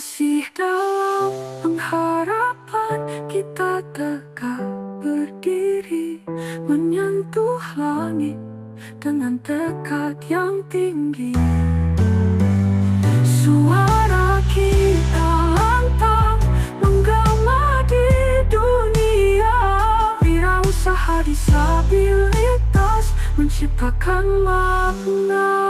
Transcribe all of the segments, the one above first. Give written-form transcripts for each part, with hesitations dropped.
Masih dalam pengharapan kita tegak berdiri, menyentuh langit dengan tekad yang tinggi. Suara kita lantang menggema di dunia. Wirausaha disabilitas menciptakan makna.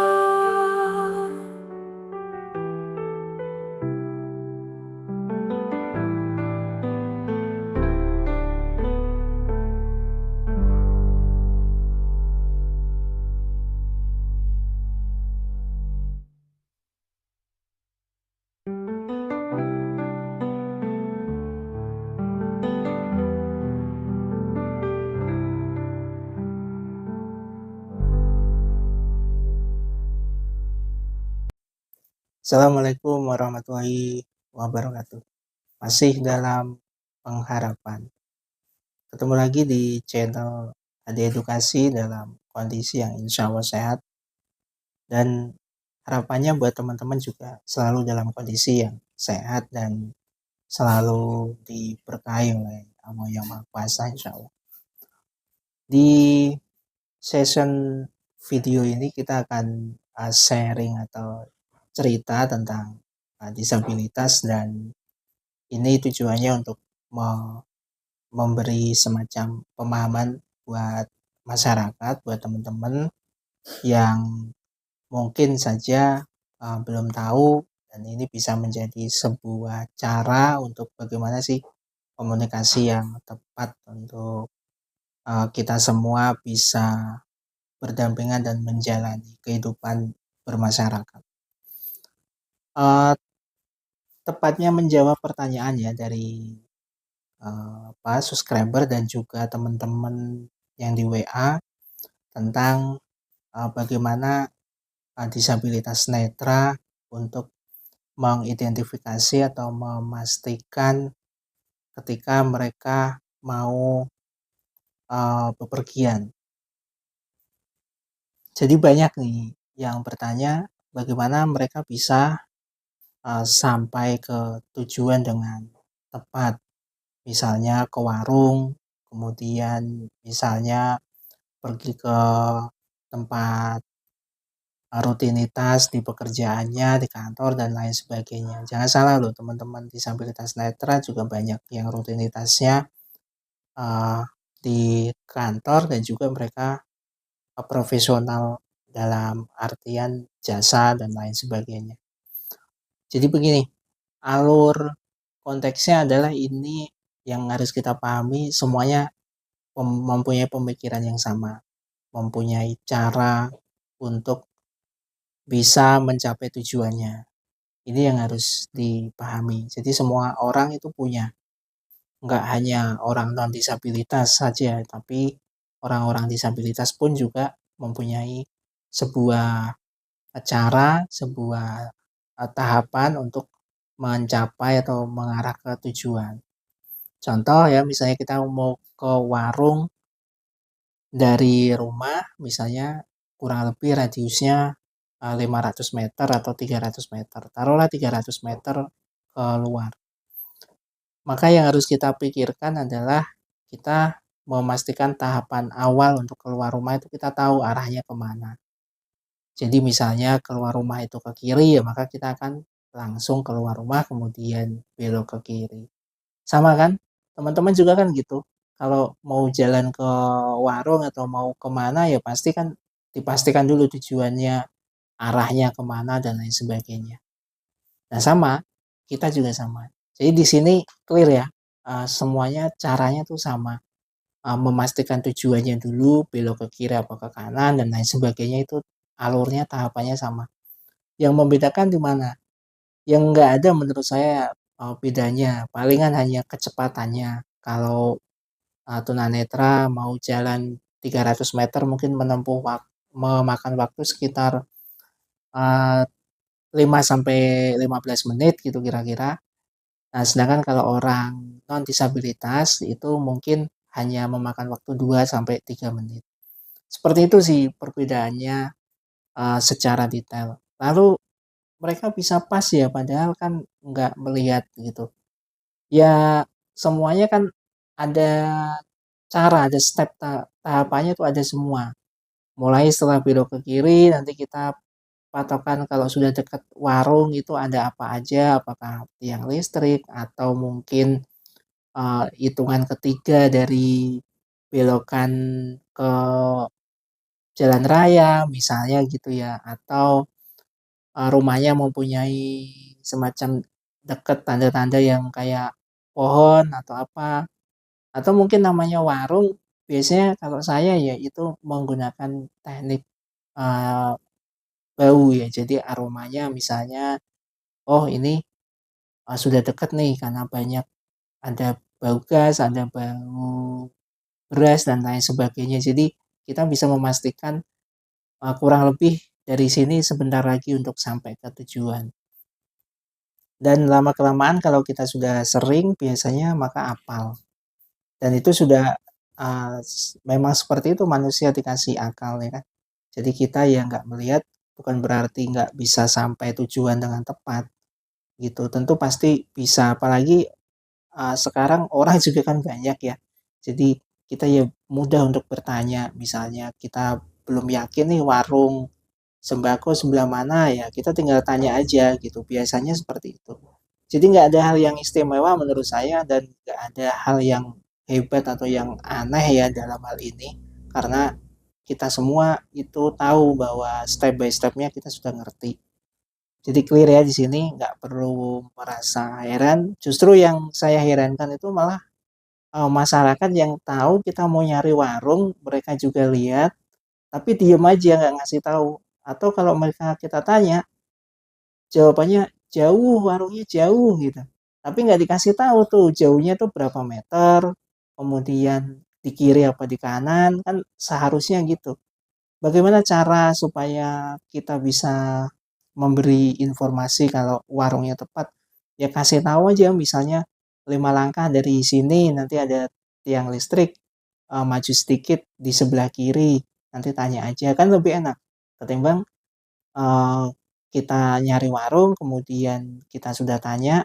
Assalamualaikum warahmatullahi wabarakatuh. Masih dalam pengharapan. Ketemu lagi di channel Adi Edukasi dalam kondisi yang insya Allah sehat. Dan harapannya buat teman-teman juga selalu dalam kondisi yang sehat dan selalu diberkahi oleh Allah yang Maha Kuasa insya Allah. Di session video ini kita akan sharing atau cerita tentang disabilitas, dan ini tujuannya untuk memberi semacam pemahaman buat masyarakat, buat teman-teman yang mungkin saja belum tahu, dan ini bisa menjadi sebuah cara untuk bagaimana sih komunikasi yang tepat untuk kita semua bisa berdampingan dan menjalani kehidupan bermasyarakat. Tepatnya menjawab pertanyaan ya dari subscriber dan juga teman-teman yang di WA tentang bagaimana disabilitas netra untuk mengidentifikasi atau memastikan ketika mereka mau bepergian. Jadi banyak nih yang bertanya bagaimana mereka bisa sampai ke tujuan dengan tepat. Misalnya ke warung, kemudian misalnya pergi ke tempat rutinitas di pekerjaannya, di kantor, dan lain sebagainya. Jangan salah loh teman-teman, disabilitas netra juga banyak yang rutinitasnya di kantor dan juga mereka profesional dalam artian jasa dan lain sebagainya. Jadi begini, alur konteksnya adalah ini yang harus kita pahami, semuanya mempunyai pemikiran yang sama, mempunyai cara untuk bisa mencapai tujuannya. Ini yang harus dipahami. Jadi semua orang itu punya, nggak hanya orang non disabilitas saja, tapi orang-orang disabilitas pun juga mempunyai sebuah cara, sebuah tahapan untuk mencapai atau mengarah ke tujuan. Contoh ya, misalnya kita mau ke warung dari rumah, misalnya kurang lebih radiusnya 500 meter atau 300 meter. Taruhlah 300 meter keluar. Maka yang harus kita pikirkan adalah kita memastikan tahapan awal untuk keluar rumah itu kita tahu arahnya kemana. Jadi misalnya keluar rumah itu ke kiri, ya maka kita akan langsung keluar rumah kemudian belok ke kiri. Sama kan? Teman-teman juga kan gitu. Kalau mau jalan ke warung atau mau kemana ya pasti kan dipastikan dulu tujuannya, arahnya kemana dan lain sebagainya. Nah sama, kita juga sama. Jadi di sini clear ya, semuanya caranya tuh sama. Memastikan tujuannya dulu, belok ke kiri apa ke kanan dan lain sebagainya, itu alurnya tahapannya sama. Yang membedakan di mana? Yang nggak ada menurut saya bedanya, palingan hanya kecepatannya. Kalau tunanetra mau jalan 300 meter mungkin memakan waktu sekitar 5-15 menit gitu kira-kira. Nah, sedangkan kalau orang non disabilitas itu mungkin hanya memakan waktu 2-3 menit. Seperti itu sih perbedaannya secara detail. Lalu mereka bisa pas ya padahal kan nggak melihat gitu. Ya semuanya kan ada cara, ada step tahapannya tuh ada semua. Mulai setelah belok ke kiri nanti kita patokan kalau sudah dekat warung itu ada apa aja, apakah tiang listrik atau mungkin, hitungan ketiga dari belokan ke jalan raya misalnya gitu ya, atau, rumahnya mempunyai semacam dekat tanda-tanda yang kayak pohon atau apa, atau mungkin namanya warung biasanya kalau saya ya itu menggunakan teknik, eee, bau ya. Jadi aromanya misalnya, oh ini, sudah dekat nih karena banyak ada bau gas, ada bau beras dan lain sebagainya. Jadi kita bisa memastikan, kurang lebih dari sini sebentar lagi untuk sampai ke tujuan. Dan lama-kelamaan kalau kita sudah sering biasanya maka hafal. Dan itu sudah, memang seperti itu manusia dikasih akal ya kan. Jadi kita yang nggak melihat bukan berarti nggak bisa sampai tujuan dengan tepat gitu. Tentu pasti bisa, apalagi, sekarang orang juga kan banyak ya. Jadi kita ya mudah untuk bertanya, misalnya kita belum yakin nih warung sembako sebelah mana, ya kita tinggal tanya aja gitu, biasanya seperti itu. Jadi nggak ada hal yang istimewa menurut saya dan nggak ada hal yang hebat atau yang aneh ya dalam hal ini, karena kita semua itu tahu bahwa step by step-nya kita sudah ngerti. Jadi clear ya di sini, nggak perlu merasa heran, justru yang saya herankan itu malah, masyarakat yang tahu kita mau nyari warung, mereka juga lihat, tapi diem aja nggak ngasih tahu. Atau kalau mereka kita tanya, jawabannya jauh, warungnya jauh gitu. Tapi nggak dikasih tahu tuh jauhnya tuh berapa meter, kemudian di kiri apa di kanan, kan seharusnya gitu. Bagaimana cara supaya kita bisa memberi informasi kalau warungnya tepat? Ya kasih tahu aja misalnya 5 langkah dari sini nanti ada tiang listrik, maju sedikit di sebelah kiri, nanti tanya aja, kan lebih enak ketimbang, eee, kita nyari warung kemudian kita sudah tanya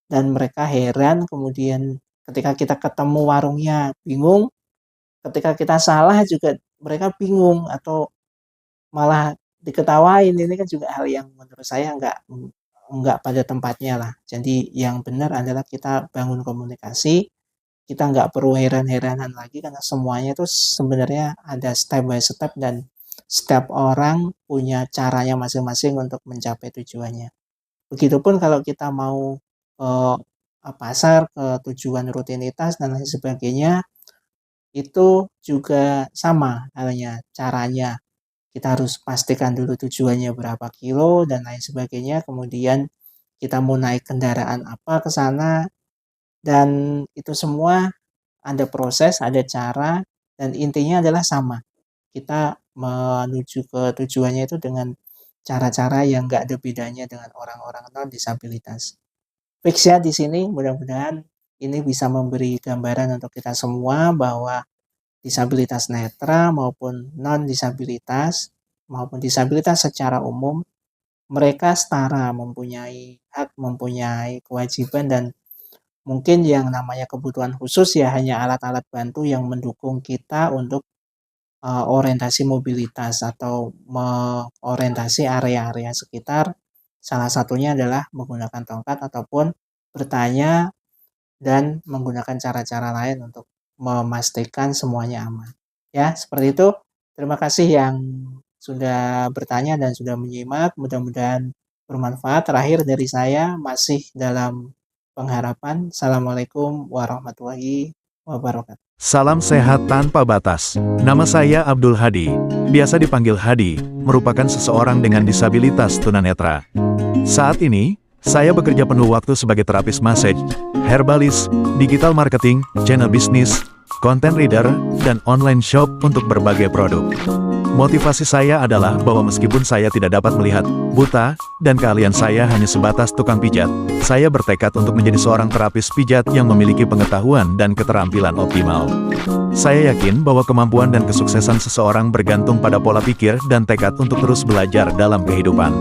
dan mereka heran, kemudian ketika kita ketemu warungnya bingung, ketika kita salah juga mereka bingung atau malah diketawain, ini kan juga hal yang menurut saya nggak pada tempatnya lah. Jadi yang benar adalah kita bangun komunikasi, kita nggak perlu heran-heranan lagi karena semuanya itu sebenarnya ada step by step dan setiap orang punya caranya masing-masing untuk mencapai tujuannya. Begitupun kalau kita mau ke, pasar, ke tujuan rutinitas dan lain sebagainya, itu juga sama halnya caranya. Kita harus pastikan dulu tujuannya berapa kilo dan lain sebagainya, kemudian kita mau naik kendaraan apa ke sana, dan itu semua ada proses, ada cara, dan intinya adalah sama. Kita menuju ke tujuannya itu dengan cara-cara yang nggak ada bedanya dengan orang-orang non-disabilitas. Fix ya di sini, mudah-mudahan ini bisa memberi gambaran untuk kita semua bahwa disabilitas netra maupun non-disabilitas, maupun disabilitas secara umum, mereka setara mempunyai hak, mempunyai kewajiban, dan mungkin yang namanya kebutuhan khusus ya hanya alat-alat bantu yang mendukung kita untuk, orientasi mobilitas atau mengorientasi area-area sekitar. Salah satunya adalah menggunakan tongkat ataupun bertanya dan menggunakan cara-cara lain untuk memastikan semuanya aman. Ya, seperti itu. Terima kasih yang sudah bertanya dan sudah menyimak, mudah-mudahan bermanfaat. Terakhir dari saya masih dalam pengharapan. Assalamualaikum warahmatullahi wabarakatuh. Salam sehat tanpa batas. Nama saya Abdul Hadi, biasa dipanggil Hadi, merupakan seseorang dengan disabilitas tunanetra. Saat ini, saya bekerja penuh waktu sebagai terapis massage, herbalis, digital marketing, channel bisnis, content reader, dan online shop untuk berbagai produk. Motivasi saya adalah bahwa meskipun saya tidak dapat melihat, buta, dan keahlian saya hanya sebatas tukang pijat, saya bertekad untuk menjadi seorang terapis pijat yang memiliki pengetahuan dan keterampilan optimal. Saya yakin bahwa kemampuan dan kesuksesan seseorang bergantung pada pola pikir dan tekad untuk terus belajar dalam kehidupan.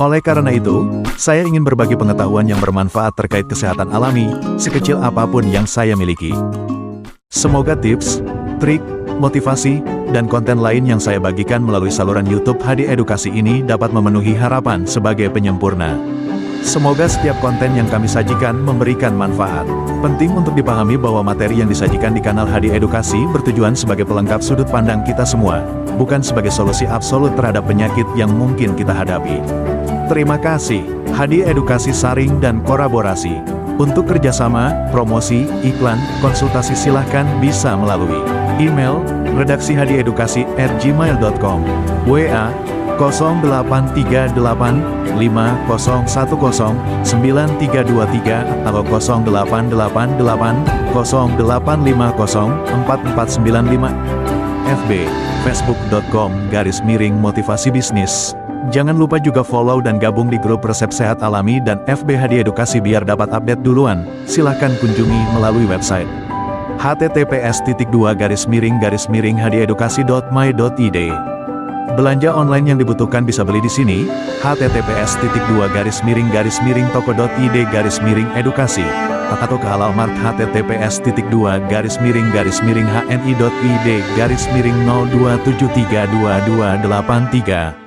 Oleh karena itu, saya ingin berbagi pengetahuan yang bermanfaat terkait kesehatan alami, sekecil apapun yang saya miliki. Semoga tips, trik, motivasi, dan konten lain yang saya bagikan melalui saluran YouTube Hadi Edukasi ini dapat memenuhi harapan sebagai penyempurna. Semoga setiap konten yang kami sajikan memberikan manfaat. Penting untuk dipahami bahwa materi yang disajikan di kanal Hadi Edukasi bertujuan sebagai pelengkap sudut pandang kita semua, bukan sebagai solusi absolut terhadap penyakit yang mungkin kita hadapi. Terima kasih. Hadi Edukasi saring dan kolaborasi. Untuk kerjasama, promosi, iklan, konsultasi silahkan bisa melalui email redaksihadiedukasi@gmail.com, WA 083850109323 atau 088808504495, FB facebook.com/motivasi bisnis. Jangan lupa juga follow dan gabung di grup Resep Sehat Alami dan FB Hadi Edukasi biar dapat update duluan. Silahkan kunjungi melalui website https://hadiedukasi.my.id. Belanja online yang dibutuhkan bisa beli di sini, https://toko.id/edukasi, atau ke alamat https://hni.id/02732283.